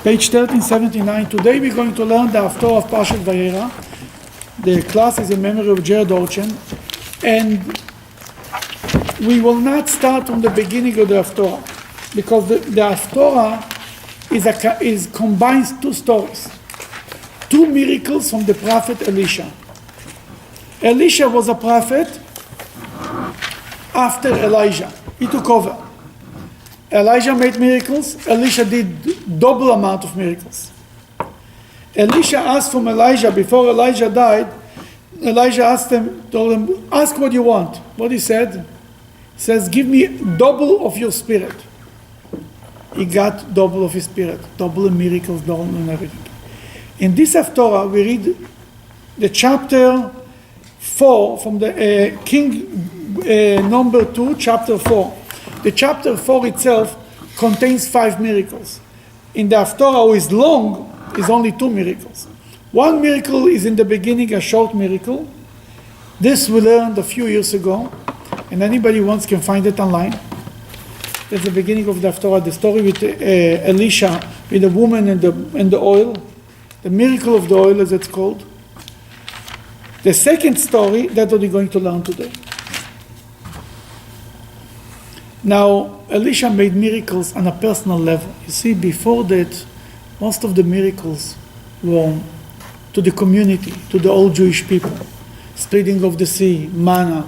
Page 1379. Today we're going to learn the Haftorah of Parshat Vayeira. The class is in memory of Jared Orchen. And we will not start from the beginning of the Haftorah, because the Haftorah combines two stories. Two miracles from the prophet Elisha. Elisha was a prophet after Elijah. He took over. Elijah made miracles. Elisha did double amount of miracles. Elisha asked from Elijah, before Elijah died, Elijah told him, ask what you want. What he said? He says, give me double of your spirit. He got double of his spirit, double in miracles, double in everything. In this Haftorah, we read the chapter 4 from the King number 2, chapter 4. The chapter 4 itself contains 5 miracles. In the Haftorah, which is long, is only 2 miracles. One miracle is in the beginning, a short miracle. This we learned a few years ago, and anybody wants can find it online. That's the beginning of the Haftorah, the story with Elisha, with the woman and the oil. The miracle of the oil, as it's called. The second story, that's what we're going to learn today. Now, Elisha made miracles on a personal level. You see, before that, most of the miracles were to the community, to the old Jewish people. Splitting of the sea, manna.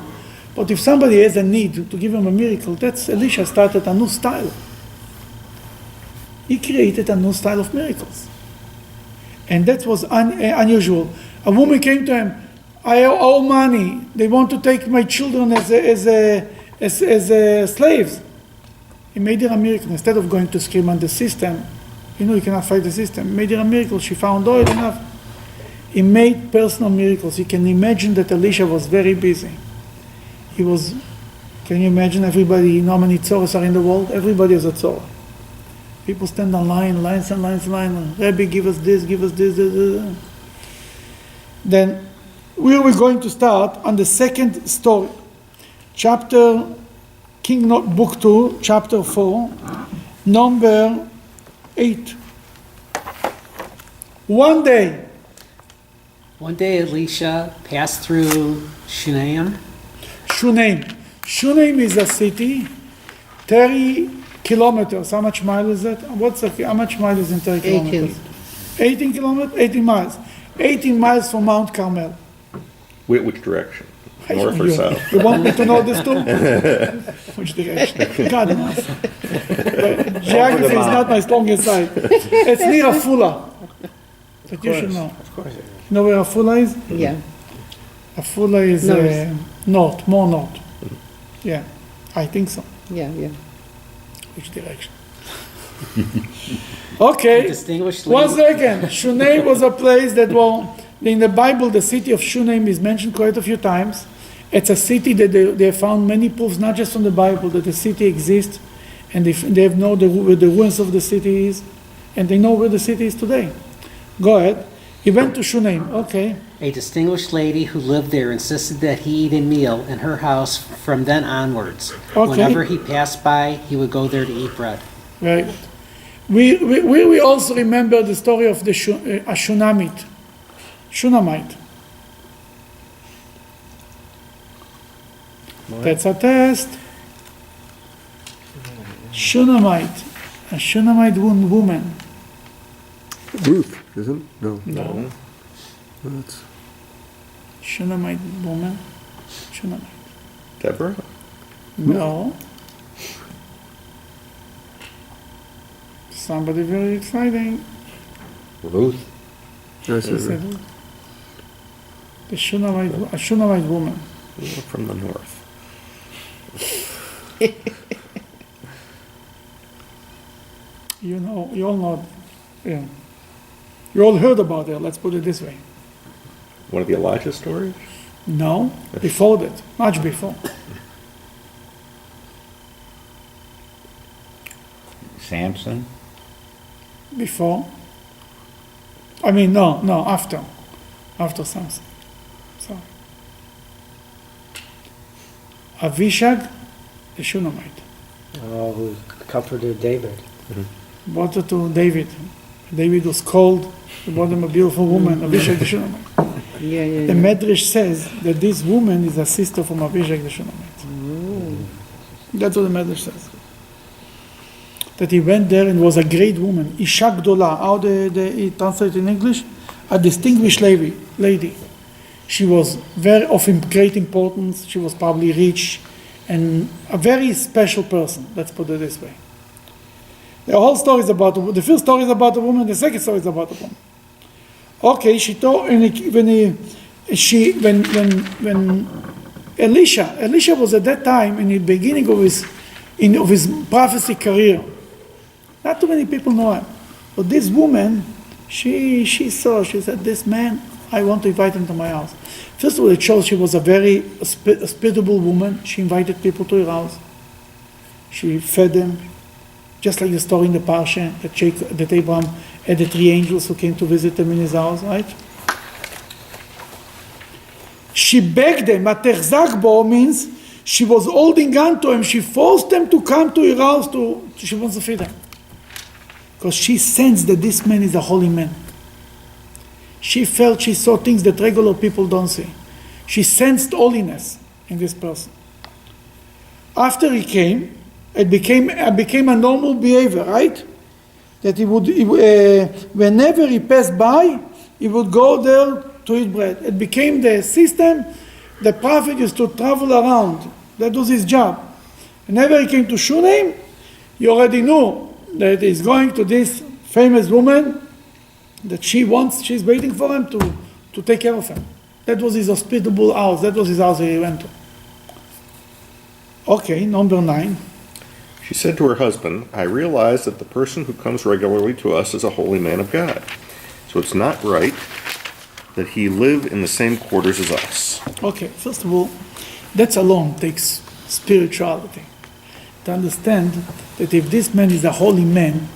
But if somebody has a need to give him a miracle, that's Elisha started a new style. He created a new style of miracles. And that was unusual. A woman came to him, I owe money. They want to take my children as slaves. He made her a miracle. Instead of going to scream on the system, you cannot fight the system. He made her a miracle. She found oil enough. He made personal miracles. You can imagine that Elisha was very busy. Can you imagine everybody, how many tzoros are in the world? Everybody has a tzorah. People stand on lines and lines. Rabbi, give us this. Then, we are going to start on the second story. Book 2, chapter 4, number 8. One day Elisha passed through Shunamit. Shunaim is a city, 30 kilometers. How much mile is that? How much mile is in 30 kilometers? 18 kilometers? 18 miles. 18 miles from Mount Carmel. Which direction? North or south? You want me to know this too? Which direction? God knows. But geography is not my strongest side. It's near Afula. But you should know. Of course. You know where Afula is? Yeah. Afula is north, more north. Yeah, I think so. Yeah. Which direction? Okay, Distinguished one lady. second. Shunaim was a place that, in the Bible, the city of Shunaim is mentioned quite a few times. It's a city that they found many proofs, not just from the Bible, that the city exists, and they know where the ruins of the city is, and they know where the city is today. Go ahead. He went to Shunaim. Okay. A distinguished lady who lived there insisted that he eat a meal in her house from then onwards. Okay. Whenever he passed by, he would go there to eat bread. Right. We also remember the story of the Shunamit. Shunamite. That's a test. Shunamite. A Shunamite woman. Ruth, isn't it? No. No. That's Shunamite woman. Shunamite. Deborah? No. Somebody very exciting. Ruth? Yes, He said, a Shunamite woman. From the north. You all know, yeah. You all heard about her, let's put it this way. One of the Elijah stories? No, before that, much before. Samson? Before. I mean, no, after. After Samson. Sorry. Avishag, the Shunamite. Who comforted David. Brought her to David. David was cold. He brought him a beautiful woman, Abishag the Shunamit. The Medrash says that this woman is a sister from Abishag the Shunamit. That's what the Medrash says. That he went there and was a great woman. Isha Gdola. How it translated in English? A distinguished lady. She was very of great importance. She was probably rich and a very special person. Let's put it this way. The whole story is about the first story is about a woman. The second story is about a woman. Okay, she told when Elisha was at that time in the beginning of his prophecy career. Not too many people know him, but this woman, she said, this man, I want to invite him to my house. First of all, it shows she was a very hospitable woman. She invited people to her house. She fed them, just like the story in the Parsha that Abraham had the 3 angels who came to visit him in his house, right? She begged them. Matechzak bo means she was holding on to him. She forced them to come to her house. She wants to feed them. Because she sensed that this man is a holy man. She saw things that regular people don't see. She sensed holiness in this person. After he came, it became a normal behavior, right? That whenever he passed by, he would go there to eat bread. It became the system. The prophet used to travel around. That was his job. Whenever he came to Shunem, you already knew that he's going to this famous woman that she's waiting for him to take care of him. That was his hospitable house. That was his house he went to. Okay, number 9. She said to her husband, I realize that the person who comes regularly to us is a holy man of God. So it's not right that he live in the same quarters as us. Okay, first of all, that alone takes spirituality. To understand that if this man is a holy man,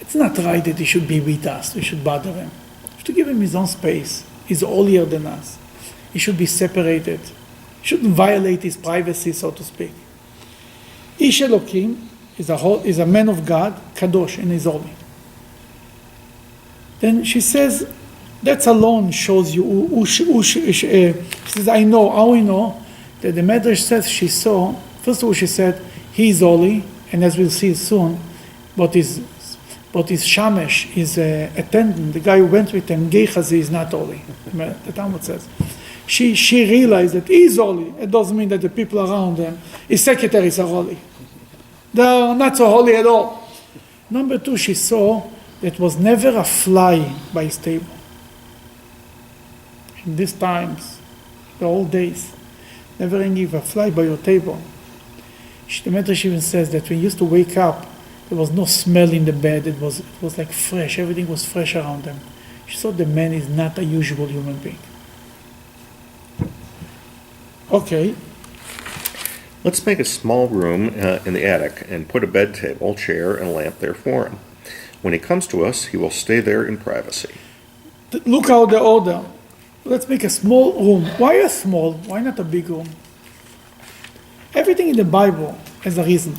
it's not right that he should be with us. We should bother him. We have to give him his own space. He's holier than us. He should be separated. He shouldn't violate his privacy, so to speak. Ish Elokim is a man of God, Kadosh, and is holy. Then she says, that alone shows you, she says, I know, how we know, that the Medrash says she saw, first of all she said, he is holy, and as we'll see soon, but his Shamesh, his attendant, the guy who went with him, Gehazi, is not holy. The Talmud says. She realized that he is holy. It doesn't mean that the people around him, his secretaries are holy. They are not so holy at all. Number 2, she saw that was never a fly by his table. In these times, the old days, never give a fly by your table. The Medrash even says that when you used to wake up, there was no smell in the bed. It was like fresh. Everything was fresh around them. She saw the man is not a usual human being. Okay. Let's make a small room in the attic and put a bed table, chair, and lamp there for him. When he comes to us, he will stay there in privacy. Look how the order. Let's make a small room. Why a small? Why not a big room? Everything in the Bible has a reason.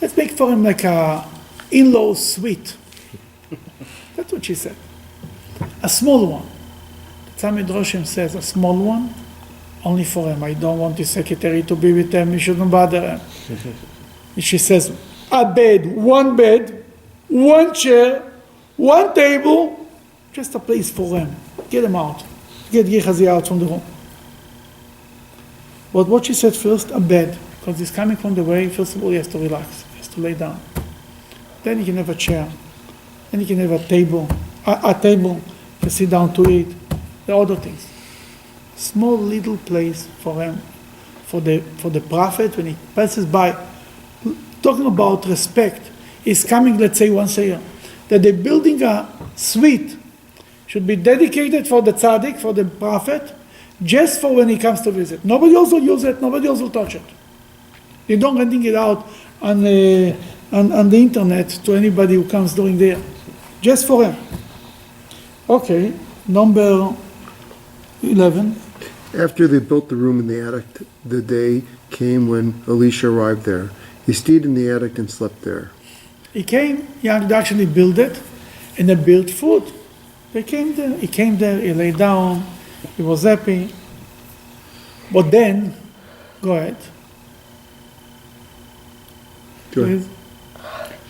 Let's make for him like a in-law suite. That's what she said. A small one. The Tzad Midrashim says a small one, only for him. I don't want his secretary to be with him. You shouldn't bother him. She says, a bed, one chair, one table, just a place for him. Get him out. Get Gehazi out from the room. But what she said first, a bed. Because he's coming from the way, first of all, he has to relax. He has to lay down. Then he can have a chair. Then he can have a table to sit down to eat. The other things. Small little place for him, for the prophet when he passes by. Talking about respect, he's coming, let's say, once a year. That they're building a suite should be dedicated for the tzaddik, for the prophet, just for when he comes to visit. Nobody else will use it. Nobody else will touch it. They don't renting it out on the internet to anybody who comes during the year. Just for him. Okay, number 11. After they built the room in the attic, the day came when Elisha arrived there. He stayed in the attic and slept there. He came, he had actually built it, and they built food. They came there, he came there, he lay down, he was happy. But then, go ahead. Go ahead. Please.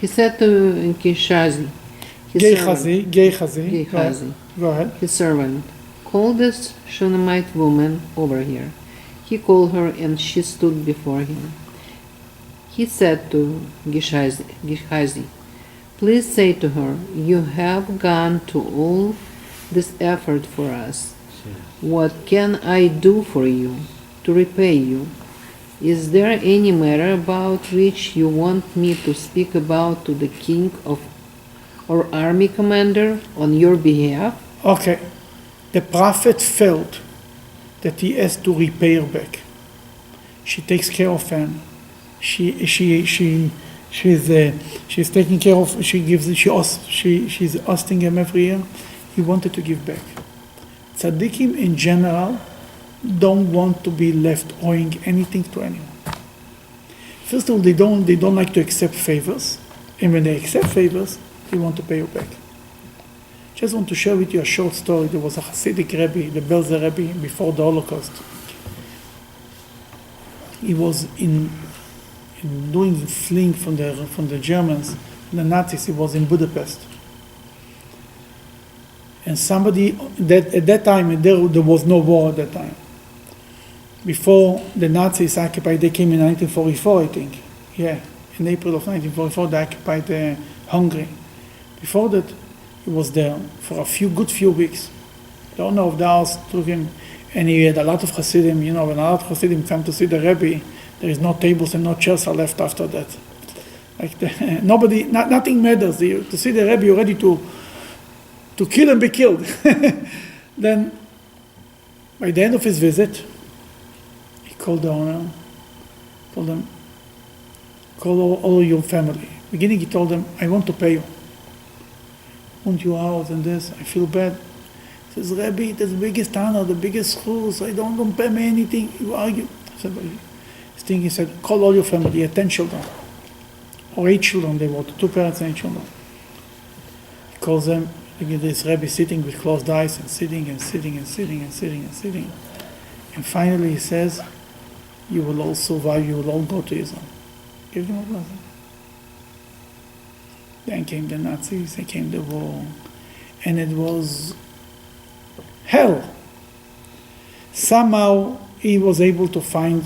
He said to Gehazi, Gehazi, go ahead. his servant, call this Shunamite woman over here. He called her and she stood before him. He said to Gehazi, please say to her, you have gone to all this effort for us. What can I do for you to repay you? Is there any matter about which you want me to speak about to the king of or army commander on your behalf? Okay. The prophet felt that he has to repay her back. She takes care of him. She's taking care of. She's hosting him every year. He wanted to give back. Tzaddikim in general don't want to be left owing anything to anyone. First of all, they don't like to accept favors, and when they accept favors, they want to pay you back. Just want to share with you a short story. There was a Hasidic Rebbe, the Belzer Rebbe, before the Holocaust. He was in fleeing from the Germans, the Nazis. He was in Budapest, and somebody at that time there was no war at that time. Before the Nazis occupied, they came in 1944, I think. Yeah, in April of 1944, they occupied Hungary. Before that, he was there for a few weeks. The owner of the house took him, and he had a lot of Hasidim. You know, when a lot of Hasidim come to see the Rebbe, there is no tables and no chairs are left after that. Like nothing matters. To see the Rebbe, you're ready to kill and be killed. Then, by the end of his visit, he called the owner, told them, call all your family. Beginning, he told them, I want to pay you. I want your house and this. I feel bad. He says, Rebbe, that's the biggest honor, the biggest schools. I don't pay me anything. You argue. I said, he said, call all your family. He had 10 children. Or 8 children they were, 2 parents and 8 children. He calls them, this Rebbe sitting with closed eyes and sitting. And finally he says, you will all survive, you will all go to Israel. Give them a blessing. Then came the Nazis, then came the war, and it was hell. Somehow he was able to find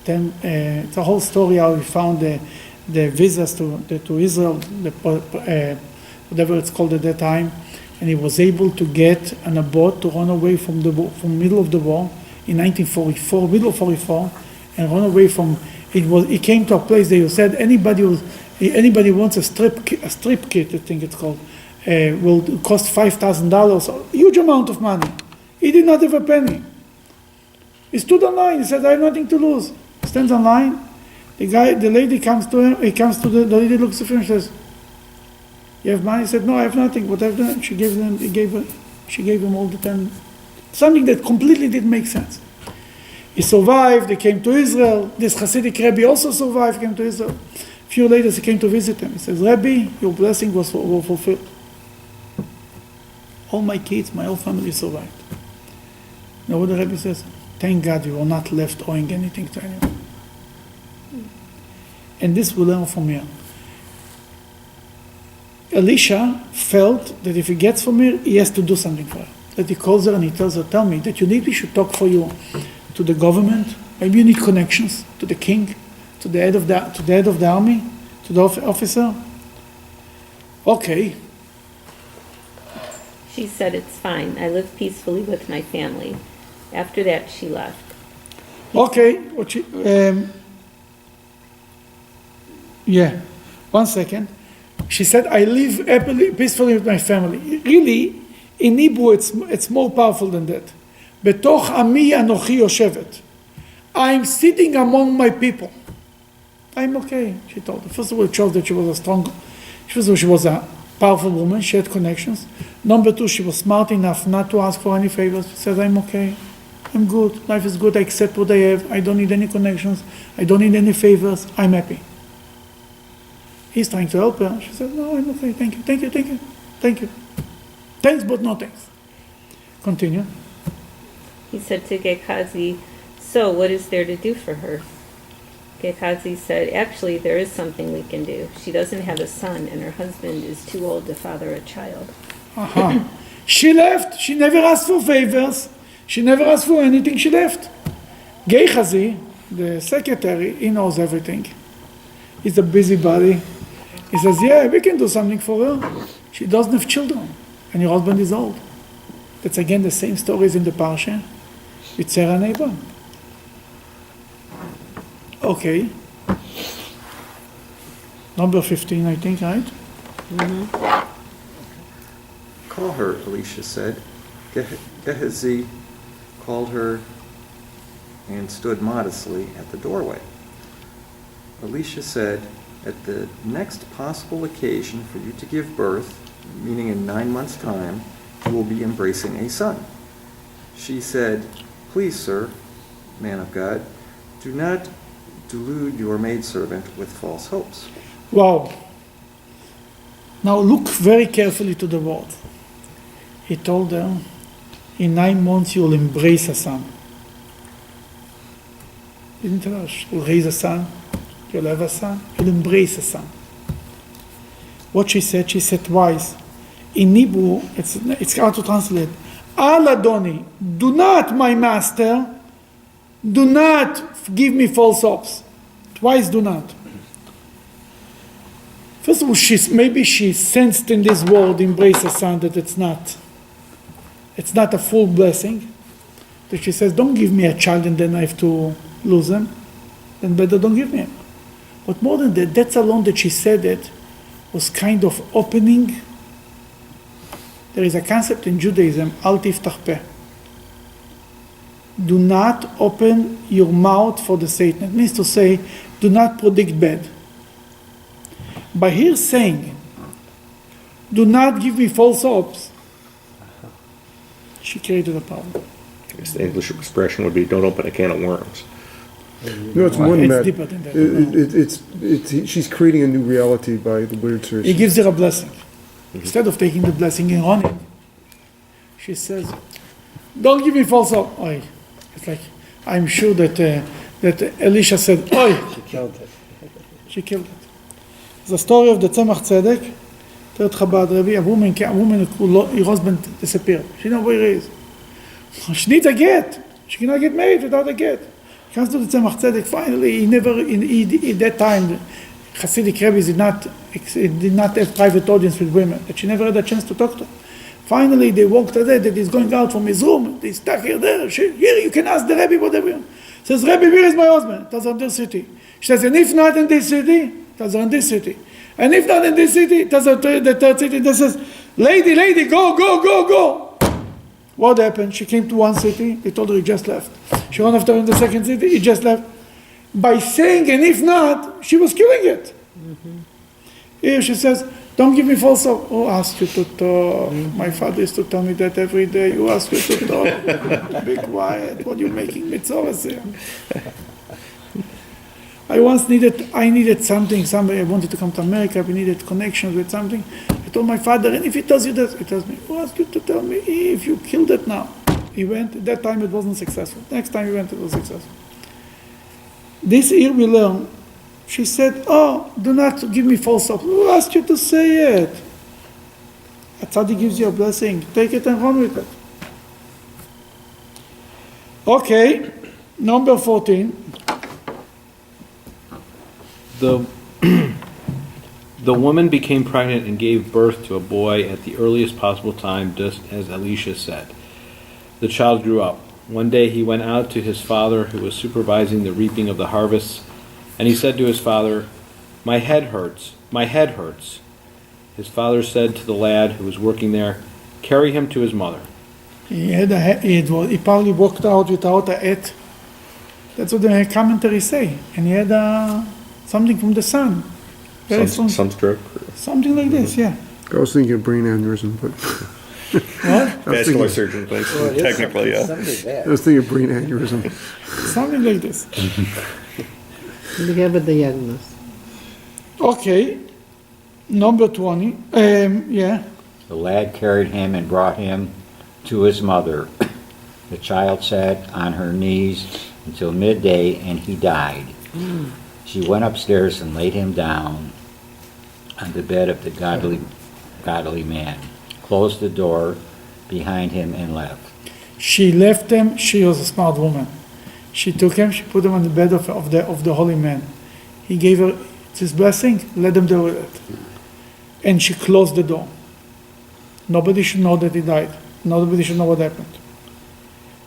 them. It's a whole story how he found the visas to Israel, whatever it's called at that time, and he was able to get on a boat to run away from the middle of the war in 1944, middle of 44, and run away from. He came to a place that you said anybody wants a strip kit, I think it's called, will cost $5,000, a huge amount of money. He did not have a penny. He stood online. He said, I have nothing to lose. He stands online. The lady comes to him. He comes to the lady, looks at him and says, you have money? He said, no, I have nothing. What I've done, she gave him all the 10. Something that completely didn't make sense. He survived. They came to Israel. This Hasidic Rebbe also survived, came to Israel. A few later, he came to visit him. He says, Rebbe, your blessing was fulfilled. All my kids, my whole family survived. Now what the Rebbe says? Thank God you are not left owing anything to anyone. And this we learn from here. Elisha felt that if he gets from her, he has to do something for her. That he calls her and he tells her, tell me that we should talk for you to the government. Maybe you need connections to the king, to the head of the army, to the officer. Okay. She said, it's fine. I live peacefully with my family. After that, she left. Okay. Yeah. 1 second. She said, I live happily, peacefully with my family. Really, in Hebrew, it's more powerful than that. Betoch ami anochi yoshevet. I'm sitting among my people. I'm okay, she told her. First of all, it shows that she was she was a powerful woman. She had connections. Number 2, she was smart enough not to ask for any favors. She said, I'm okay. I'm good. Life is good. I accept what I have. I don't need any connections. I don't need any favors. I'm happy. He's trying to help her. She said, no, I'm okay, thank you, thank you, thank you, thank you. Thanks, but no thanks. Continue. He said to Gehazi, so what is there to do for her? Gehazi said, actually, there is something we can do. She doesn't have a son, and her husband is too old to father a child. She left. She never asked for favors. She never asked for anything. She left. Gehazi, the secretary, he knows everything. He's a busybody. He says, yeah, we can do something for her. She doesn't have children, and your husband is old. That's again the same stories in the Parsha with Sarah and Abraham. Okay. Number 15, I think, right? Call her, Elisha said. Gehazi called her and stood modestly at the doorway. Elisha said, at the next possible occasion for you to give birth, meaning in 9 months' time, you will be embracing a son. She said, please, sir, man of God, do not delude your maidservant with false hopes. Wow. Now look very carefully to the word. He told her, in 9 months you will embrace a son. He didn't tell her, you'll raise a son, you'll have a son, you'll embrace a son. What she said twice. In Hebrew, it's hard to translate. Al Adoni, do not, my master, do not give me false hopes. Twice do not. First of all, maybe she sensed in this word, embrace a son, that it's not a full blessing. That she says, don't give me a child and then I have to lose him. Then better don't give me him. But more than that, that's alone that she said it was kind of opening. There is a concept in Judaism, al tiftach peh. Do not open your mouth for the Satan. It means to say, do not predict bad. By here saying, do not give me false hopes, she created a problem. I guess the English expression would be, don't open a can of worms. No, it's more than It's that. deeper than that. She's creating a new reality by the words her. He gives her a blessing. Instead of taking the blessing and running, she says, don't give me false hope. Oy. It's like, I'm sure that Elisha said, Oy. She killed it. The story of the Tzemach Tzedek, third Chabad Rebbe, a woman her husband disappeared. She knows where he is. She needs a get. She cannot get married without a get. She comes to the Tzemach Tzedek. Finally, in that time, Hasidic rabbis did not have private audience with women. That she never had a chance to talk to. Finally, they walked there, that he's going out from his room. They stuck her there. Here, you can ask the Rebbe whatever. Says, Rebbe, where is my husband? Tells her in this city. She says, and if not in this city, tells her in this city. And if not in this city, tells her the third city. That says, lady, go. What happened? She came to one city. They told her he just left. She ran after him in the second city. He just left. By saying, and if not, she was killing it. Here she says, don't give me false hope. Who asked you to talk? My father used to tell me that every day. Who asked you to talk? Be quiet. What are you making mitzvahs here? I needed something. Somebody, I wanted to come to America. We needed connections with something. I told my father, and if he tells you that, he tells me, who asked you to tell me if you killed it now? He went. At that time it wasn't successful. Next time he went, it was successful. This year we learn. She said, do not give me false hope. Who asked you to say it? A tzaddik gives you a blessing. Take it and run with it. Okay, number 14. The woman became pregnant and gave birth to a boy at the earliest possible time, just as Elisha said. The child grew up. One day he went out to his father, who was supervising the reaping of the harvests, and he said to his father, my head hurts. His father said to the lad who was working there, carry him to his mother. He probably walked out without a et. That's what the commentaries say. And he had something from the sun. Sunstroke. Something like this, yeah. I was thinking of brain aneurysm, but What? Vascular surgeon thinks, technically, yeah. I was thinking of brain aneurysm. Something like this. We have a diagnosis. Okay, Number 20. Yeah. The lad carried him and brought him to his mother. The child sat on her knees until midday, and he died. She went upstairs and laid him down on the bed of the godly man, closed the door behind him, and left. She left him. She was a smart woman. She took him. She put him on the bed of the holy man. He gave her his blessing. Let him do with it. And she closed the door. Nobody should know that he died. Nobody should know what happened.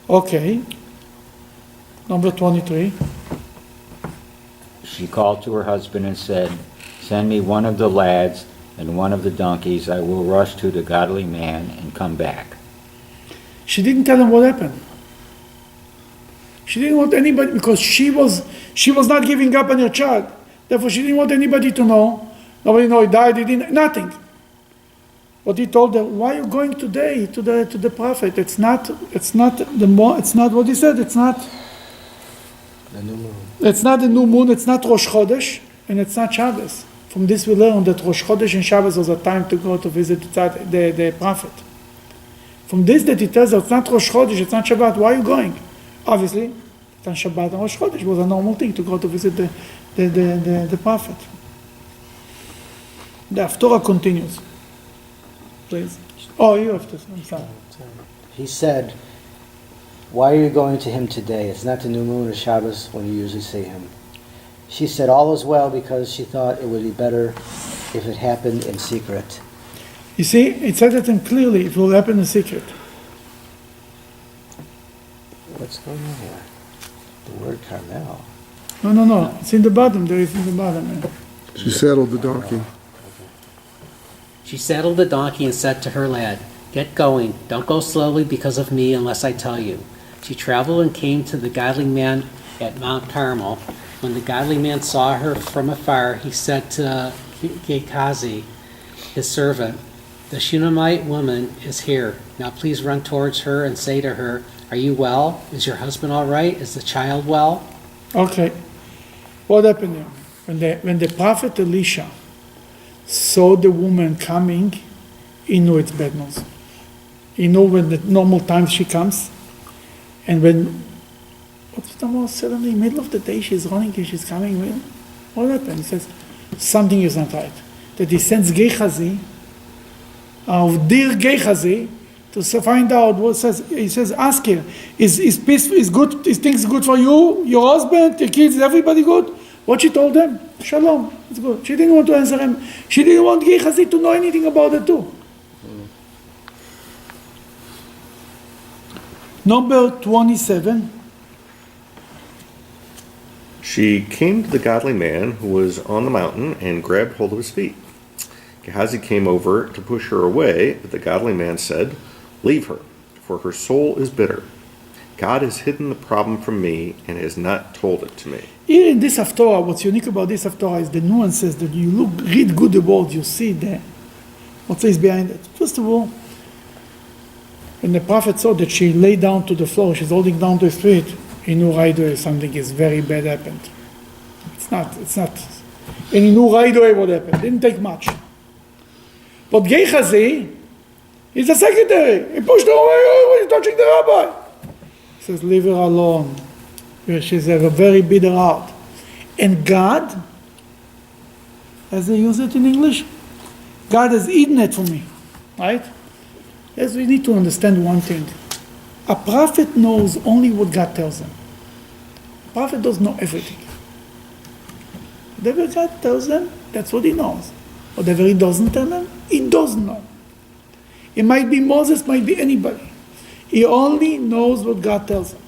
Okay. Number 23. She called to her husband and said, "Send me one of the lads and one of the donkeys. I will rush to the godly man and come back." She didn't tell him what happened. She didn't want anybody, because she was not giving up on her child. Therefore, she didn't want anybody to know. Nobody know he died. He didn't, nothing. But he told her, "Why are you going today to the prophet? It's not what he said. It's not The new moon. It's not the new moon. It's not Rosh Chodesh, and it's not Shabbos." From this we learn that Rosh Chodesh and Shabbos was a time to go to visit the prophet. From this that he tells her, it's not Rosh Chodesh, it's not Shabbat. Why are you going? Obviously, it's on Shabbat and Rosh Chodesh. It was a normal thing to go to visit the prophet. The Haftorah continues. Please. Oh, you have to. I'm sorry. He said, "Why are you going to him today? It's not the new moon or Shabbos when you usually see him." She said, "All is well," because she thought it would be better if it happened in secret. You see, it says it clearly. It will happen in secret. What's going on here? The word Carmel. No. It's in the bottom. There is in the bottom. She saddled the donkey. She saddled the donkey and said to her lad, "Get going. Don't go slowly because of me unless I tell you." She traveled and came to the godly man at Mount Carmel. When the godly man saw her from afar, he said to Gehazi, his servant, "The Shunamite woman is here. Now please run towards her and say to her, 'Are you well? Is your husband all right? Is the child well?'" Okay. What happened here? When the prophet Elisha saw the woman coming, he knew it's bad news. He knew when the normal times she comes, and when what's the most suddenly middle of the day she's running and she's coming. What happened? He says something is not right. That he sends Gehazi, our dear Gehazi, to find out what says. He says, "Ask her, is peace is good? Is things good for you, your husband, your kids? Is everybody good?" What she told them, "Shalom, it's good." She didn't want to answer him. She didn't want Gehazi to know anything about it too. Number 27. She came to the godly man who was on the mountain and grabbed hold of his feet. Gehazi came over to push her away, but the godly man said, "Leave her, for her soul is bitter. God has hidden the problem from me and has not told it to me." Here in this Haftorah, what's unique about this Haftorah is the nuances that you read good the word, you see what is behind it. First of all, when the prophet saw that she lay down to the floor, she's holding down to his feet, he knew right away something is very bad happened. It's not. And he knew right away what happened. It didn't take much. But Gehazi, he's the secretary. He pushed her away. "Oh, you're touching the rabbi." He says, "Leave her alone." She's a very bitter heart. And God, as they use it in English, God has eaten it for me. Right? Yes, we need to understand one thing. A prophet knows only what God tells him. A prophet doesn't know everything. Whatever God tells him, that's what he knows. Whatever he doesn't tell him, he doesn't know. It might be Moses, might be anybody. He only knows what God tells him.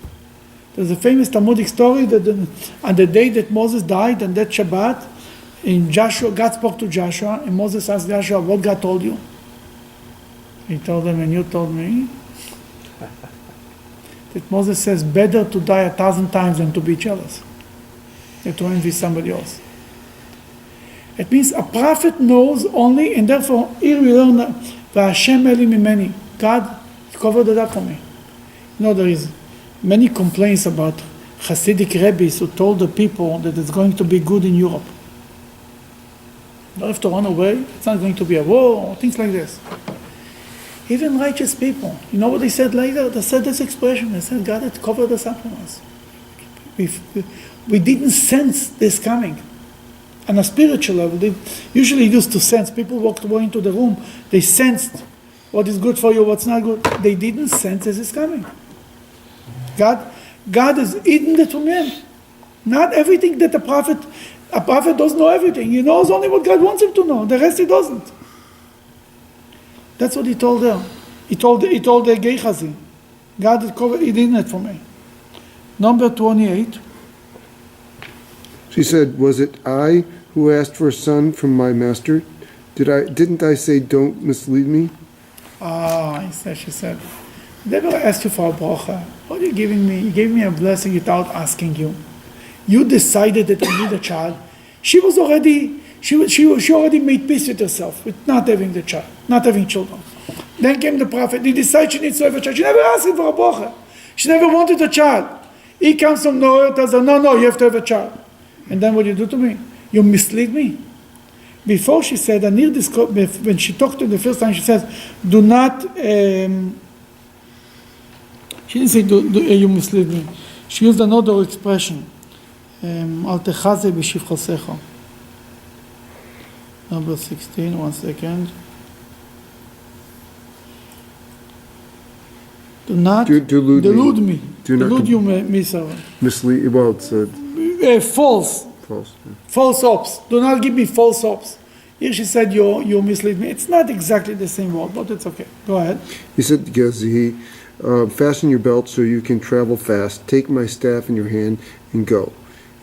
There's a famous Talmudic story that on the day that Moses died, on that Shabbat, in Joshua, God spoke to Joshua, and Moses asked Joshua, "What God told you?" He told him, "And you told me?" That Moses says, "Better to die 1,000 times than to be jealous, than to envy somebody else." It means a prophet knows only, and therefore here we learn that Hashem Eli Mimeni, God covered it up for me. There is many complaints about Hasidic rabbis who told the people that it's going to be good in Europe. don't have to run away. It's not going to be a war, or things like this. Even righteous people, you know what they said later? They said this expression. They said, God had covered us up on us. We didn't sense this coming. On a spiritual level, they usually used to sense. People walked away into the room. They sensed what is good for you, what's not good. They didn't sense this is coming. God has hidden it from him. Not everything that a prophet doesn't know everything. He knows only what God wants him to know. The rest he doesn't. That's what he told her. He told the Gehazi, God had covered, he didn't it for me. Number 28. She said, was it I who asked for a son from my master? Didn't I say, don't mislead me? She said, they never asked you for a bracha. What are you giving me? You gave me a blessing without asking you. You decided that I need a child. She already made peace with herself, with not having the child, not having children. Then came the prophet. He decided she needs to have a child. She never asked him for a bracha. She never wanted a child. He comes from nowhere, tells her, no, you have to have a child. And then what do you do to me? You mislead me. Before she said, when she talked to him the first time, she says, do not, she didn't say, you mislead me. She used another expression. Al techaze b'shivchosecha. Number 16, 1 second. Do not delude me. Delude you, me servant. Mislead, well, it said false. false. Yeah. False hopes. Do not give me false hopes. Here she said, you mislead me. It's not exactly the same word, but it's okay. Go ahead. He said to Gehazi, fasten your belt so you can travel fast. Take my staff in your hand and go.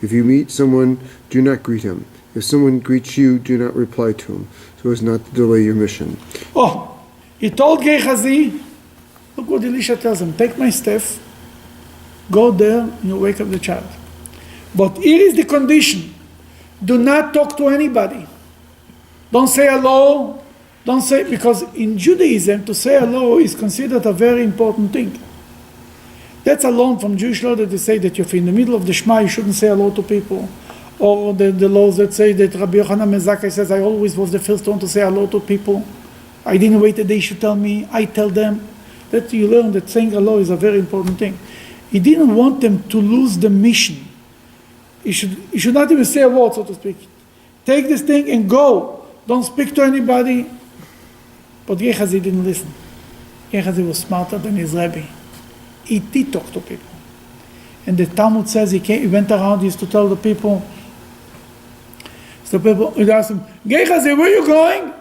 If you meet someone, do not greet him. If someone greets you, do not reply to him, so as not to delay your mission. Oh, he told Gehazi, look what Elisha tells him, take my staff, go there, and you wake up the child. But here is the condition. Do not talk to anybody. Don't say hello. Because in Judaism, to say hello is considered a very important thing. That's alone from Jewish law that they say that if you're in the middle of the Shema, you shouldn't say hello to people. Or the laws that say that Rabbi Yochanan ben Zakkai says, I always was the first one to say hello to people. I didn't wait that they should tell me, I tell them. That you learn that saying hello is a very important thing. He didn't want them to lose the mission. He should not even say a word, so to speak. Take this thing and go. Don't speak to anybody. But Gehazi didn't listen. Gehazi was smarter than his Rebbe. He did talk to people. And the Talmud says he went around, he used to tell the people, he asked him, Gehazi, where are you going?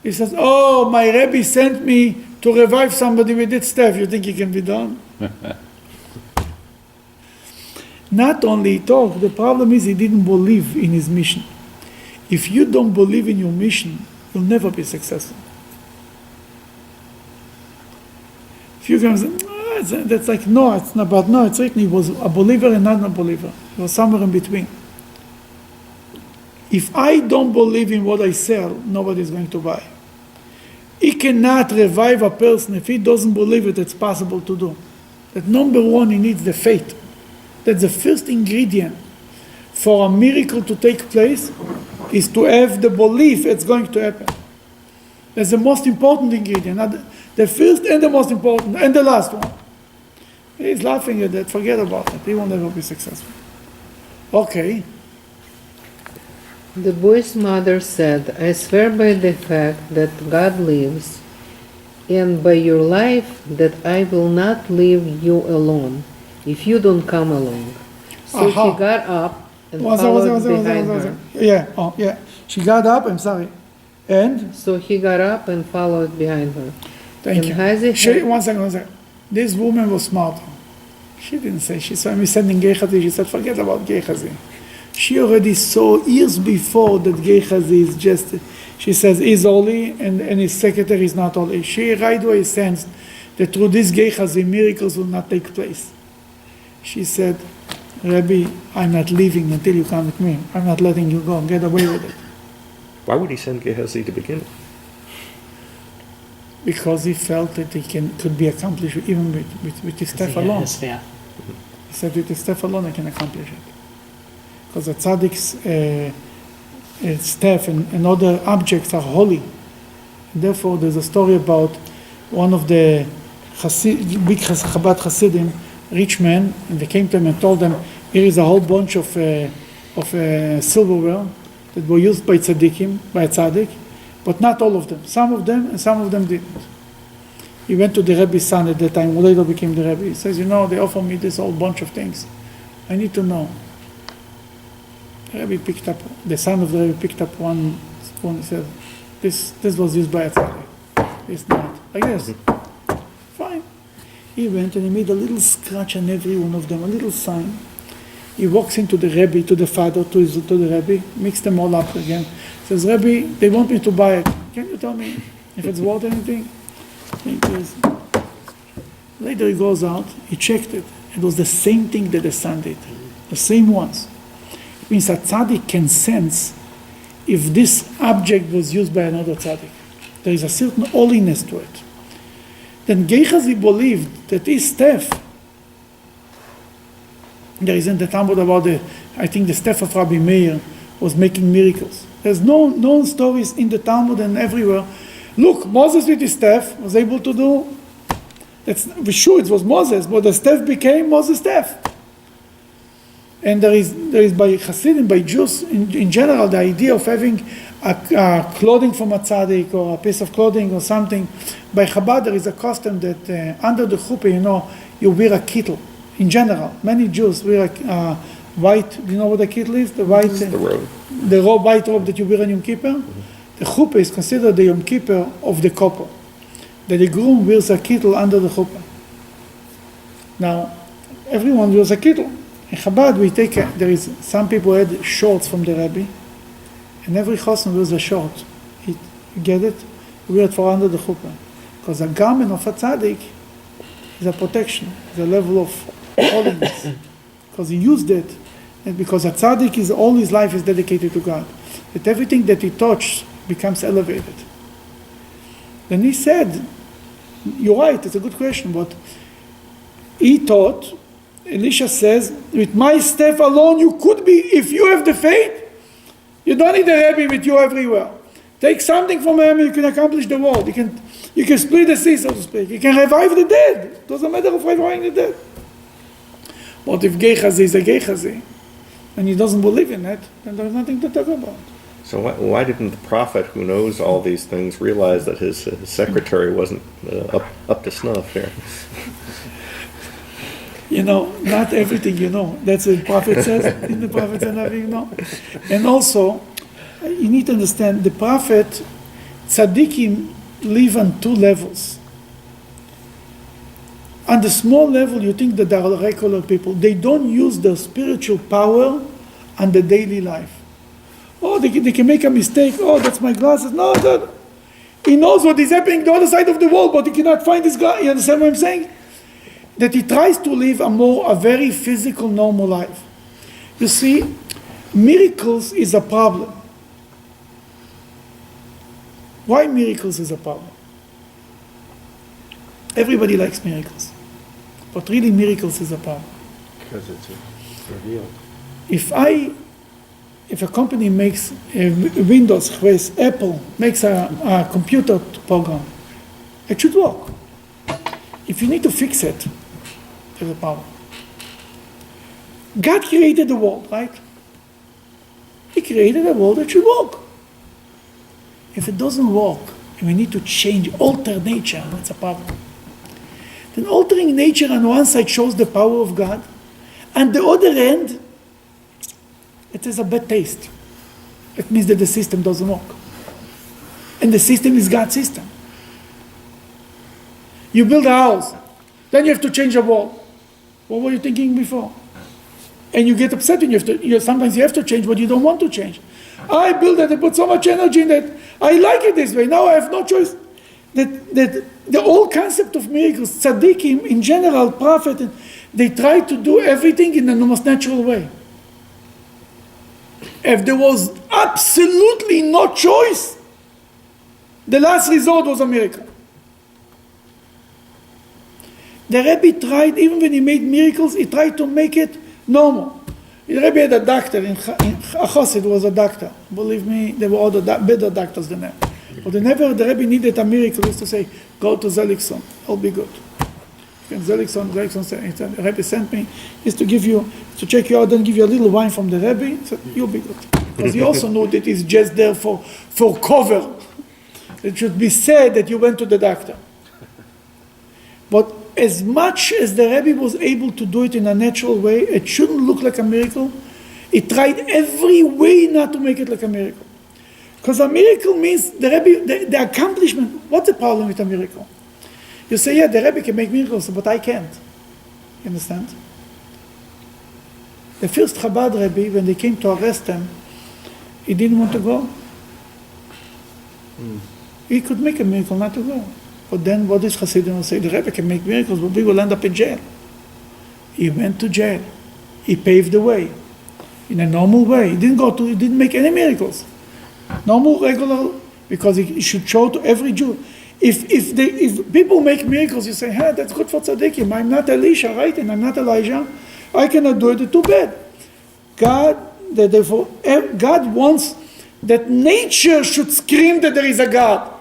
He says, oh, my Rebbe sent me to revive somebody with that staff. You think it can be done? Not only he talked, the problem is he didn't believe in his mission. If you don't believe in your mission, you'll never be successful. If you can say, that's like, no, it's not, but no, it's written, he was a believer and not a believer. He was somewhere in between. If I don't believe in what I sell, nobody's going to buy. He cannot revive a person if he doesn't believe it, it's possible to do. That number one, he needs the faith. That's the first ingredient for a miracle to take place, is to have the belief it's going to happen. That's the most important ingredient. Not the first and the most important, and the last one. He's laughing at that, forget about it. He will never be successful. Okay. The boy's mother said, I swear by the fact that God lives, and by your life that I will not leave you alone, if you don't come along. So he got up and followed behind her. Yeah. She got up, I'm sorry. And? So he got up and followed behind her. Thank you. One second. This woman was smart. She didn't say, she saw me sending Gehazi, she said, forget about Gehazi. She already saw years before that Gehazi is just, she says, he's holy and his secretary is not holy. She right away sensed that through this Gehazi, miracles will not take place. She said, Rabbi, I'm not leaving until you come with me. I'm not letting you go. Get away with it. Why would he send Gehazi to begin with? Because he felt that he could be accomplished even with his staff alone. He said with his staff alone I can accomplish it. Because the tzaddiks staff and other objects are holy. And therefore, there's a story about one of the big Chabad Hasidim, rich man, and they came to him and told them, here is a whole bunch of silverware that were used by tzaddikim, by a tzaddik, but not all of them. Some of them, and some of them didn't. He went to the Rebbe's son at that time, who later became the Rebbe. He says, they offer me this whole bunch of things. I need to know. The son of the Rebbe picked up one spoon and said, this was used by a tzaddik. It's not. I guess. Fine. He went and he made a little scratch on every one of them, a little sign. He walks into the Rebbe, to the father, to the Rebbe, mixed them all up again. Says, Rebbe, they want me to buy it. Can you tell me if it's worth anything? Later he goes out, he checked it. It was the same thing that the son did. The same ones. It means that tzaddik can sense if this object was used by another tzaddik. There is a certain holiness to it. Then Gehazi believed that his staff, there is in the Talmud about the staff of Rabbi Meir was making miracles. There's no stories in the Talmud and everywhere. Look, Moses with his staff was able to do, we're sure it was Moses, but the staff became Moses' staff. And there is by Hasidim, by Jews in general, the idea of having a clothing from a tzaddik or a piece of clothing or something. By Chabad, there is a custom that under the chuppah, you wear a kittel. In general, many Jews wear a white, do you know what a kittel is? The white, The robe. The white robe that you wear on Yom Kippur. Mm-hmm. The chuppah is considered the Yom Kippur of the couple. That the groom wears a kittel under the chuppah. Now, everyone wears a kittel. In Chabad, there is some people had shorts from the Rebbe, and every chassan wears a short. You get it? You wear it for under the chuppah. Because a garment of a tzaddik is a protection, is a level of holiness. Because he used it, and because a tzaddik is all his life is dedicated to God. That everything that he touches becomes elevated. Then he said, you're right, it's a good question, but he thought, Elisha says, with my staff alone you could be, if you have the faith, you don't need a Rebbe with you everywhere. Take something from him, you can accomplish the world. You can split the sea, so to speak. You can revive the dead. It doesn't matter of reviving the dead. But if Gehazi is a Gehazi, and he doesn't believe in it, then there's nothing to talk about. So why didn't the prophet, who knows all these things, realize that his secretary wasn't up to snuff here? Not everything you know. That's what the prophet says. In the prophet and everything you know. And also, you need to understand, the prophet, tzaddikim live on two levels. On the small level, you think that they are regular people. They don't use their spiritual power on the daily life. Oh, they can make a mistake. Oh, that's my glasses. No. He knows what is happening the other side of the world, but he cannot find his glass. You understand what I'm saying? That he tries to live a very physical, normal life. You see, miracles is a problem. Why miracles is a problem? Everybody likes miracles. But really miracles is a problem. Because it's revealed. If a company makes Windows, Apple makes a computer program, it should work. If you need to fix it, there's a problem. God created the world, right? He created a world that should work. If it doesn't work, and we need to alter nature, that's a problem. Then altering nature on one side shows the power of God, and the other end, it has a bad taste. It means that the system doesn't work. And the system is God's system. You build a house, then you have to change a wall. What were you thinking before? And you get upset when sometimes you have to change what you don't want to change. I built it, I put so much energy in it. I like it this way. Now I have no choice. That the whole concept of miracles, tzaddikim in general, prophet, they try to do everything in the most natural way. If there was absolutely no choice, the last resort was a miracle. The Rebbe tried, even when he made miracles, he tried to make it normal. The Rebbe had a doctor, a Chassid was a doctor. Believe me, there were other better doctors than that. But whenever the Rebbe needed a miracle, he used to say, go to Zelikson, it'll be good. And Zelikson said, the Rebbe sent me, is to give you, to check you out, then give you a little wine from the Rebbe. He said, you'll be good. Because he also knew that it's just there for cover. It should be said that you went to the doctor. But as much as the Rebbe was able to do it in a natural way, it shouldn't look like a miracle. He tried every way not to make it like a miracle. Because a miracle means the Rebbe, the accomplishment. What's the problem with a miracle? You say, yeah, the Rebbe can make miracles, but I can't. You understand? The first Chabad Rebbe, when they came to arrest him, he didn't want to go. He could make a miracle not to go. But then what is Hasidim will say? The Rebbe can make miracles, but we will end up in jail. He went to jail. He paved the way. In a normal way. He didn't make any miracles. Normal, regular, because he should show to every Jew. If people make miracles, you say, hey, that's good for tzaddikim. I'm not Elisha, right? And I'm not Elijah. I cannot do it, it's too bad. God wants that nature should scream that there is a God.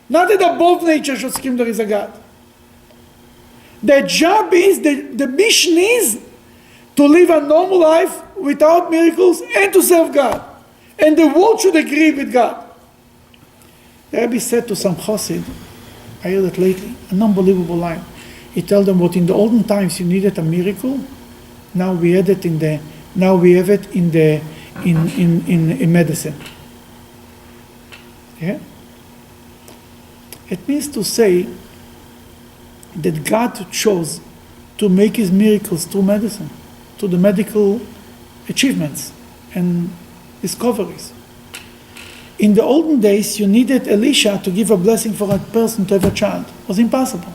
Not that above nature should scream there is a God. The job is, the mission is to live a normal life without miracles and to serve God. And the world should agree with God. The Rebbe said to some chassid, I heard it lately, an unbelievable line. He told them what in the olden times you needed a miracle, now we have it in medicine. Yeah? It means to say that God chose to make his miracles through medicine, through the medical achievements and discoveries. In the olden days, you needed Elisha to give a blessing for a person to have a child. It was impossible.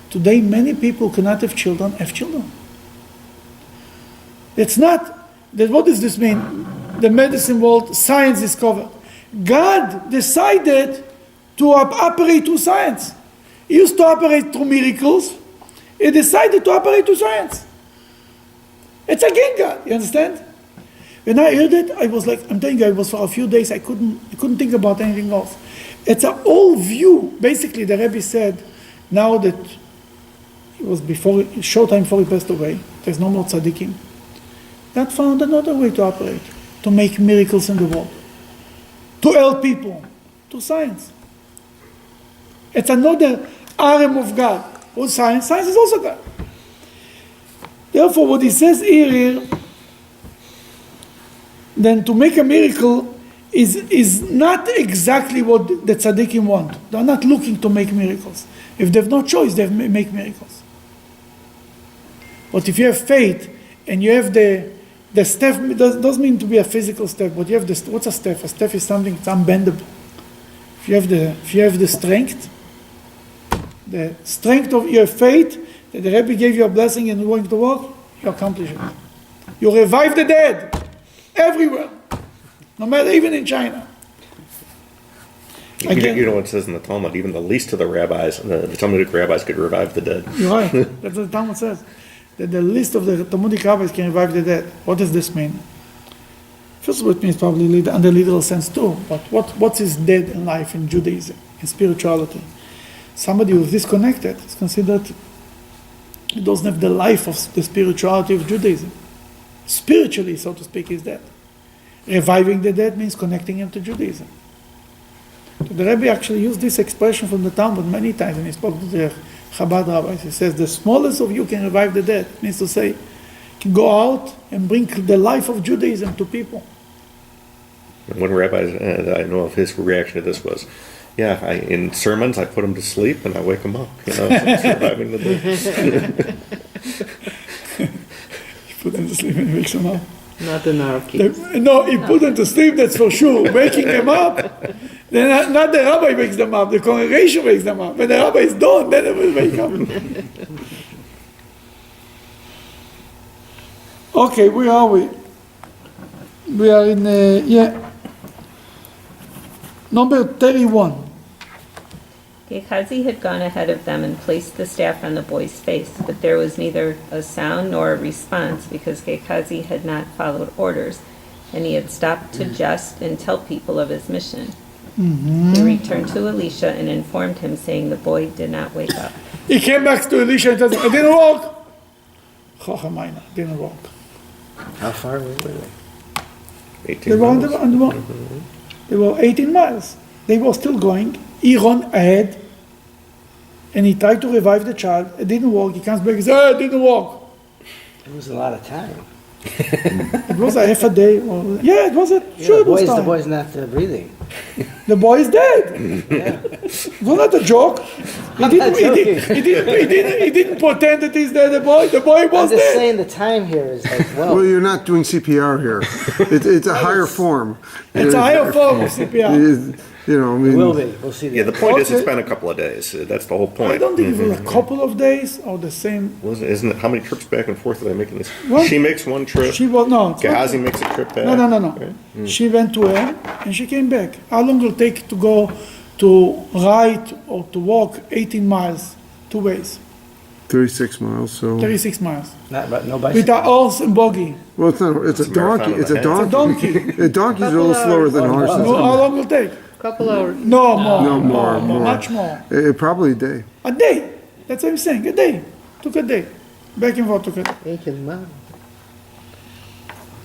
Today, many people cannot have children. It's not, that what does this mean? The medicine world, science discovered. God decided to operate through science. He used to operate through miracles. He decided to operate through science. It's again God, you understand? When I heard it, I was like, I'm telling you, I was for a few days, I couldn't think about anything else. It's an old view. Basically, the Rebbe said, now that it was short time before he passed away, there's no more tzaddikim. God found another way to operate, to make miracles in the world, to help people, to science. It's another arm of God. Well, science is also God. Therefore, what he says here, then to make a miracle is not exactly what the tzaddikim want. They're not looking to make miracles. If they have no choice, they make miracles. But if you have faith and you have the staff, it doesn't mean to be a physical staff, but you have what's a staff? A staff is something that's unbendable. If you have the strength of your faith, that the Rebbe gave you a blessing and you're going to work, you accomplish it. You revive the dead. Everywhere. No matter, even in China. You know what it says in the Talmud, even the least of the rabbis, the Talmudic rabbis could revive the dead. You're right. That's what the Talmud says. That the least of the Talmudic rabbis can revive the dead. What does this mean? First of all, it means probably under literal sense too. But what is dead in life in Judaism, in spirituality? Somebody who is disconnected is considered, he doesn't have the life of the spirituality of Judaism. Spiritually, so to speak, is dead. Reviving the dead means connecting him to Judaism. So the Rebbe actually used this expression from the Talmud many times when he spoke to the Chabad rabbis. He says, the smallest of you can revive the dead. It means to say, can go out and bring the life of Judaism to people. And one rabbi, I know of his reaction to this was, in sermons I put him to sleep and I wake him up. It's reviving the dead. Put them to sleep and wakes them up. Not in our case. No, he put them to sleep, that's for sure. Waking them up, then not the rabbi wakes them up, the congregation wakes them up. When the rabbi is done, then they will wake up. Okay, where are we? We are in, number 31. Gehazi had gone ahead of them and placed the staff on the boy's face, but there was neither a sound nor a response because Gehazi had not followed orders, and he had stopped to jest and tell people of his mission. He returned to Elisha and informed him, saying the boy did not wake up. He came back to Elisha and said, I didn't walk. Chachamaina, didn't walk. How far away were they? 18 They were on miles. the one. They were 18 miles. They were still going. He ran ahead, and he tried to revive the child. It didn't work. He comes back and says, it didn't work. It was a lot of time. It was a half a day. It was a Yeah, sure it was the time. boy's not breathing. The boy is dead. Yeah. It was not a joke. He didn't pretend that he's dead. The boy I'm was just dead. saying the time here is like, Well, well, you're not doing CPR here. It's a higher form. It's a higher form of CPR. It is, you know, I mean, it will be. We'll see. Yeah, the that. point is Okay. it's been a couple of days. That's the whole point. I don't think it was a couple of days or the same. Isn't it, how many trips back and forth did I make in this? What? She makes one trip. She was no. it's not- Gehazi makes a trip back. No. She went to him and she came back. How long will it take to go to ride or to walk 18 miles, two ways, 36 miles. So 36 miles No with bicycle. a horse and buggy? well, it's not. It's a marathon donkey. of It's the a hands. donkey. Donkey. Donkeys are a little slower than horses. How long will it take? Couple hours. No, more. No, more. Much more. Probably a day. A day. That's what I'm saying. A day. Took a day. Back and forth took a day. 18 miles.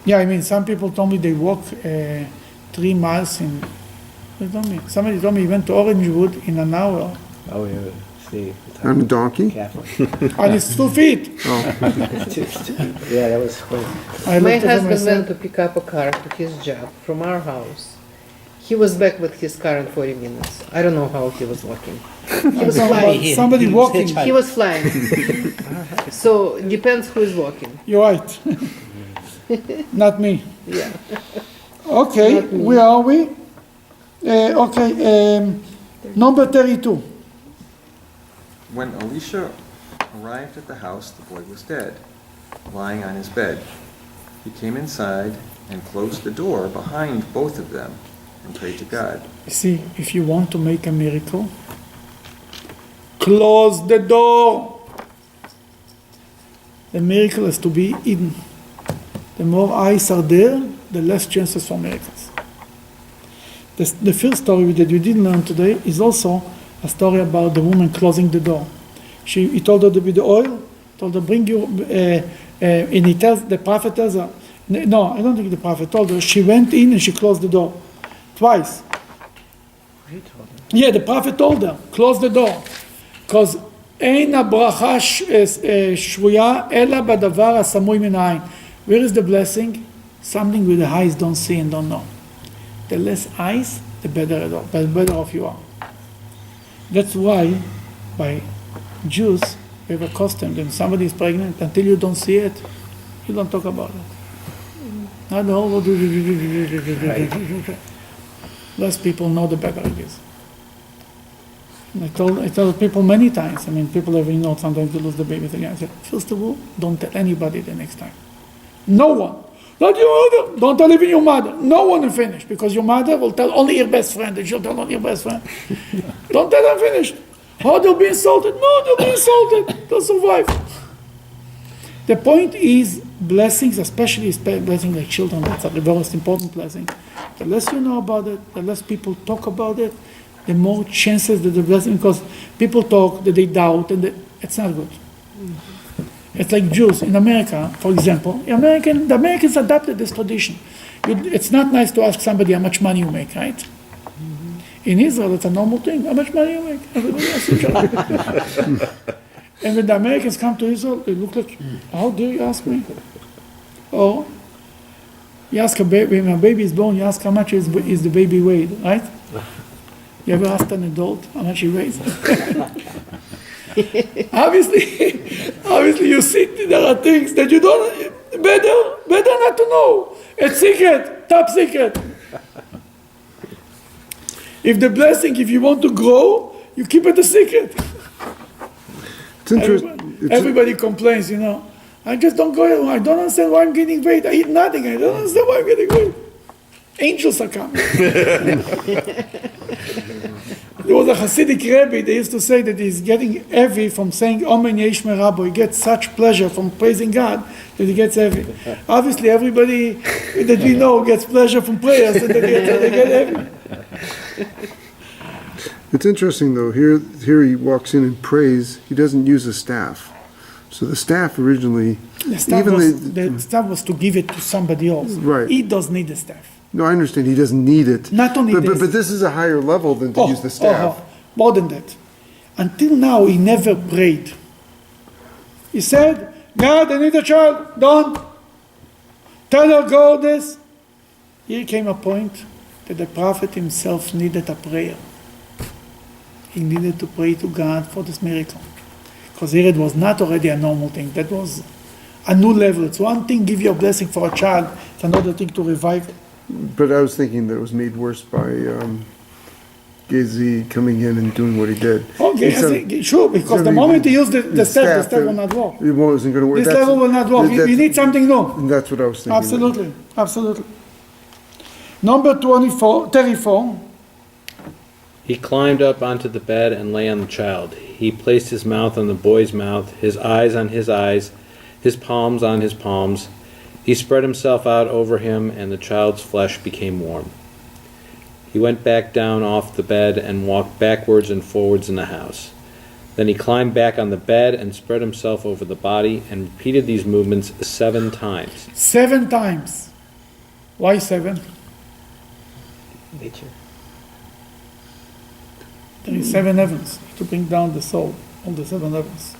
Yeah, I mean, some people told me they walk 3 miles in. They told me. Somebody told me he went to Orangewood in an hour Oh, yeah. See. On a donkey. Careful. on his 2 feet. Yeah, that was quick. I My looked at him and husband said, went to pick up a car to his job from our house. He was back with his car in 40 minutes. I don't know how he was walking. He was flying. somebody walking. He was flying. So depends who is walking. You're right. Not me. Yeah. Okay, Not me. where are we? Number 32. When Elisha arrived at the house, the boy was dead, lying on his bed. He came inside and closed the door behind both of them and prayed to God. See, if you want to make a miracle, close the door. The miracle is to be hidden. The more eyes are there, the less chances for miracles. The first story that you didn't learn today is also a story about the woman closing the door. He told her to be the oil, told her bring you, and he tells, the prophet tells her, no, I don't think the prophet told her, she went in and she closed the door. Twice. Yeah, the prophet told her, close the door. Because אין הברכה שרויה אלא בדבר הסמוי מן העין. Where is the blessing? Something with the eyes don't see and don't know. The less eyes, the better off you are. That's why, by Jews, we have a custom that somebody is pregnant, until you don't see it, you don't talk about it. Not the whole less people know, the better it is. And I tell people many times, I mean, people have, sometimes they lose the babies again. I said, first of all, don't tell anybody the next time. No one. Not your mother. Don't tell even your mother. No one will finish, because your mother will tell only your best friend, and she'll tell only your best friend. Don't tell them finished. Oh, they'll be insulted. No, they'll be insulted. They'll survive. The point is, blessings, especially blessings like children, that's the most important blessing. The less you know about it, the less people talk about it, the more chances that the blessing, because people talk, that they doubt, and it's not good. It's like Jews in America, for example. The Americans adopted this tradition. It's not nice to ask somebody how much money you make, right? In Israel, it's a normal thing. How much money you make? Everybody asks each other. And when the Americans come to Israel, they look like, how dare you ask me? Or you ask a baby, when a baby is born, you ask how much is the baby weighed, right? You ever asked an adult how much he weighs? Obviously you see there are things that you don't, better not to know. It's secret, top secret. If the blessing, if you want to grow, you keep it a secret. It's interesting. Everybody complains, I just don't go, I don't understand why I'm getting weight. I eat nothing, I don't understand why I'm getting weight. Angels are coming. There was a Hasidic rabbi, they used to say that he's getting heavy from saying Omen Yesh Merabo. He gets such pleasure from praising God that he gets heavy. Obviously, everybody that we know gets pleasure from prayers and they get heavy. It's interesting though. Here he walks in and prays. He doesn't use a staff. So the staff originally, The staff, even the staff was to give it to somebody else. Right. He does need the staff. No, I understand he doesn't need it. Not only but, this. but this is a higher level than to use the staff. More than that. Until now, he never prayed. He said, God, I need a child. Don't. Tell her, go this. Here came a point that the prophet himself needed a prayer. He needed to pray to God for this miracle. Because here it was not already a normal thing. That was a new level. It's one thing, give your blessing for a child. It's another thing to revive it. But I was thinking that it was made worse by Gezi coming in and doing what he did. Okay, sure, because the moment he used the staff will not work. It wasn't going to work. This level will not work. You need something new. And that's what I was thinking. Absolutely, absolutely. Number 34. He climbed up onto the bed and lay on the child. He placed his mouth on the boy's mouth, his eyes on his eyes, his palms on his palms. He spread himself out over him, and the child's flesh became warm. He went back down off the bed and walked backwards and forwards in the house. Then he climbed back on the bed and spread himself over the body and repeated these movements 7 times. 7 times. Why 7? Nature. There is 7 heavens to bring down the soul, all the 7 heavens.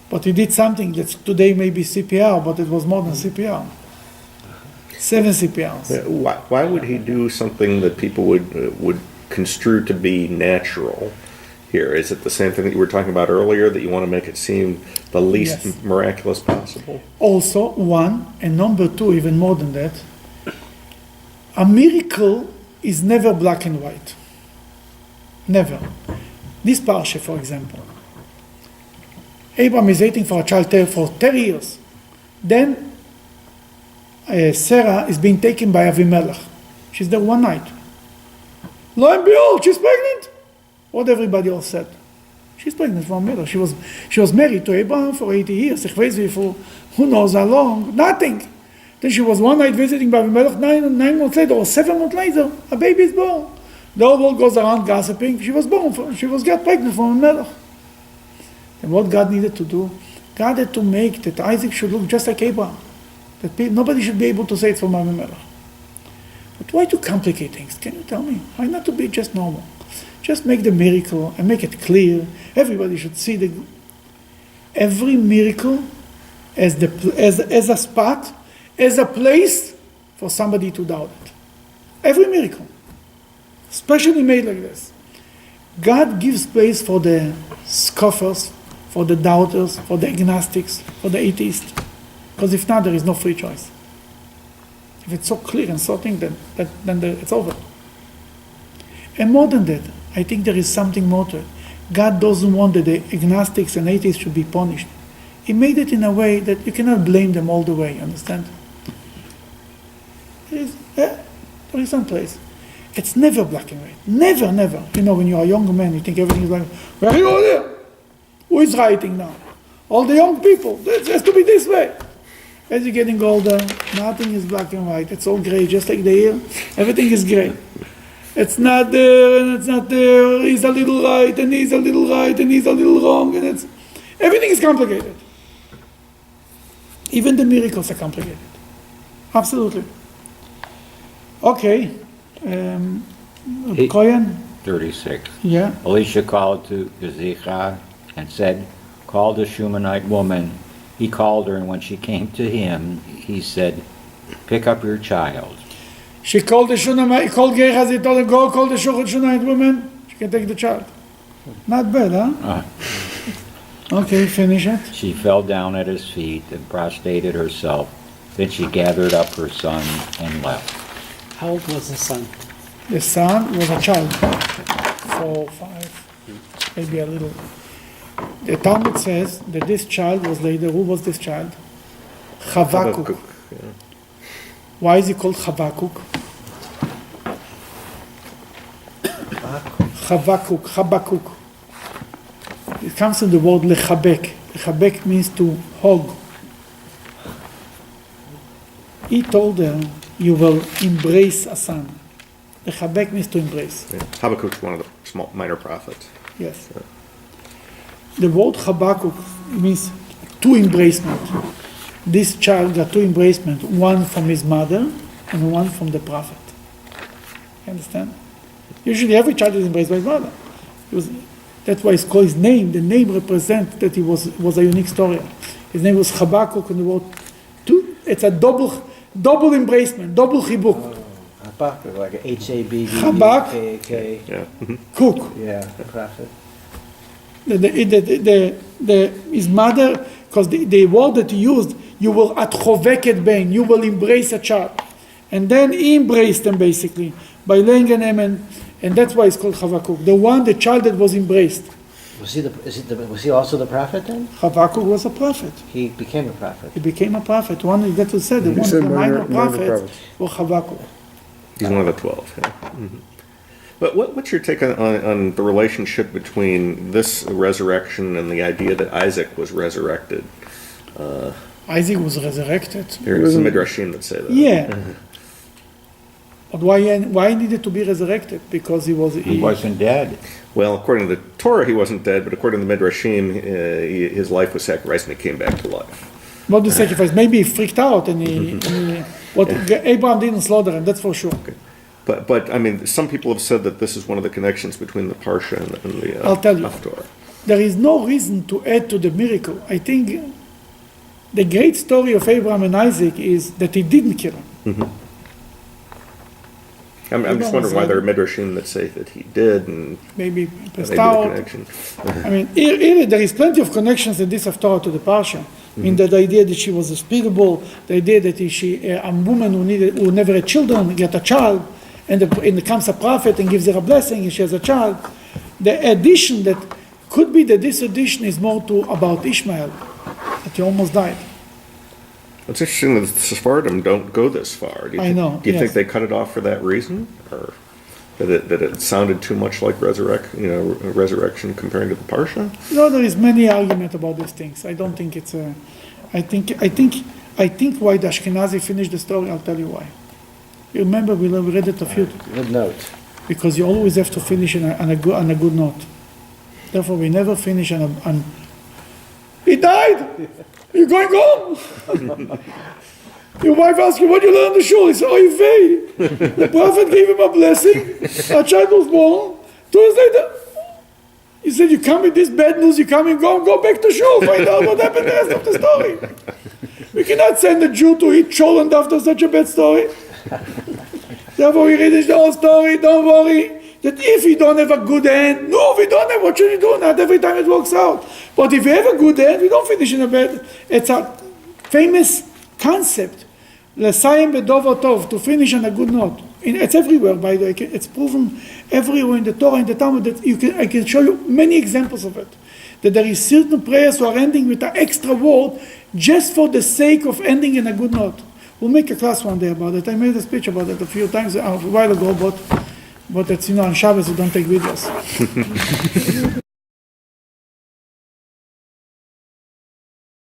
But he did something that today may be CPR, but it was more than CPR. 7 CPRs. Why would he do something that people would construe to be natural here? Is it the same thing that you were talking about earlier, that you want to make it seem the least Yes. miraculous possible? Also, 1, and number 2, even more than that, a miracle is never black and white. Never. This Parsha, for example. Abraham is waiting for a child for 30 years. Then Sarah is being taken by Avimelech. She's there one night. Lo and behold, she's pregnant. What everybody else said. She's pregnant from Avimelech. She was married to Abraham for 80 years. For who knows how long. Nothing. Then she was one night visiting by Avimelech. 9 months later or 7 months later, a baby is born. The whole world goes around gossiping. She was born. She got pregnant from Avimelech. And what God needed to do, God had to make that Isaac should look just like Abraham. That nobody should be able to say it's from Avimelech. But why to complicate things? Can you tell me? Why not to be just normal? Just make the miracle and make it clear. Everybody should see every miracle as a spot, as a place for somebody to doubt it. Every miracle, especially made like this. God gives place for the scoffers, for the doubters, for the agnostics, for the atheists. Because if not, there is no free choice. If it's so clear and so thing, then it's over. And more than that, I think there is something more to it. God doesn't want that the agnostics and atheists should be punished. He made it in a way that you cannot blame them all the way, understand? There is some place. It's never black and white. Never, never. You know, when you are a young man, you think everything is like, where are you there? Who is writing now? All the young people. It has to be this way. As you're getting older, nothing is black and white. It's all gray, just like the hair. Everything is gray. It's not there, and it's not there. He's a little right, and he's a little right, and he's a little wrong, and everything is complicated. Even the miracles are complicated. Absolutely. Okay. Kohen? 36. Yeah. Elisha called to Gehazi and said, "Call the Shunamite woman." He called her, and when she came to him, he said, "Pick up your child." She called the Shunamite, called Gehazi, told him, go call the Shunamite woman. She can take the child. Not bad, huh? Okay, finish it. She fell down at his feet and prostrated herself. Then she gathered up her son and left. How old was the son? The son was a child. 4, 5, maybe a little. The Talmud says that this child was later, who was this child? Chavakuk. Why is he called Chavakuk? Habakuk. It comes from the word lechabek. Lechabek means to hug. He told her, you will embrace a son. Lechabek means to embrace. Yeah. Habakkuk's one of the small minor prophets. Yes. The word Habakkuk means two embracement. This child got two embracement, one from his mother and one from the prophet. You understand? Usually every child is embraced by his mother. That's why it's called his name. The name represents that he was a unique story. His name was Habakkuk, and the word two. It's a double embracement, double chibuk. Habakkuk, like H-A-B-B-U-K-K. Yeah. Cook. Yeah, the prophet. His mother, because the word that he used, you will atchoveket ben, you will embrace a child. And then he embraced them basically by laying an amen, and that's why it's called Habakkuk. The child that was embraced. Was he also the prophet then? Habakkuk was a prophet. He became a prophet. He became a prophet. One that was said, one of the minor prophets was Habakkuk. He's one of the 12. Yeah. Mm-hmm. But what's your take on the relationship between this resurrection and the idea that Isaac was resurrected? Isaac was resurrected. There's some midrashim that say that. Yeah. But why he needed to be resurrected? Because he wasn't dead. Well, according to the Torah, he wasn't dead, but according to the midrashim, his life was sacrificed and he came back to life. Not the sacrifice. Maybe he freaked out and Abraham didn't slaughter him. That's for sure. Okay. But I mean, some people have said that this is one of the connections between the Parsha and the I'll tell you. Haftorah. There is no reason to add to the miracle. I think the great story of Abraham and Isaac is that he didn't kill him. Mm-hmm. I'm just wondering why there are midrashim that say that he did, and maybe maybe the connection. I mean, here there is plenty of connections in this Haftorah to the Parsha. I mean, the idea that she was hospitable, the idea that a woman who never had children get a child, and comes a prophet and gives her a blessing, and she has a child. The addition that could be that this addition is more about Ishmael, that he almost died. It's interesting that the Sephardim don't go this far. Do you think they cut it off for that reason, or that it sounded too much like resurrection comparing to the Parsha? No, there is many argument about these things. I don't think it's a. I think why the Ashkenazi finished the story. I'll tell you why. You remember we read it a few. Good note. Because you always have to finish on a good note. Therefore, we never finish on. He died. You're going home. Your wife asks you, what did you learn in the shul? He said, oy vey. The prophet gave him a blessing. A child was born. 2 days later, he said, you come with this bad news, you come and go back to shul, find out what happened the rest of the story. We cannot send a Jew to eat cholent after such a bad story. Therefore, we read the whole story, don't worry. That if you don't have a good end, we don't have, what should you do? Not every time it works out. But if you have a good end, we don't finish in a bad. It's a famous concept, l'sayim b'dover tov, to finish on a good note. It's everywhere, by the way. It's proven everywhere in the Torah, in the Talmud. That I can show you many examples of it. That there is certain prayers who are ending with an extra word just for the sake of ending in a good note. We'll make a class one day about it. I made a speech about it a few times a while ago, but it's, on Shabbos we don't take videos.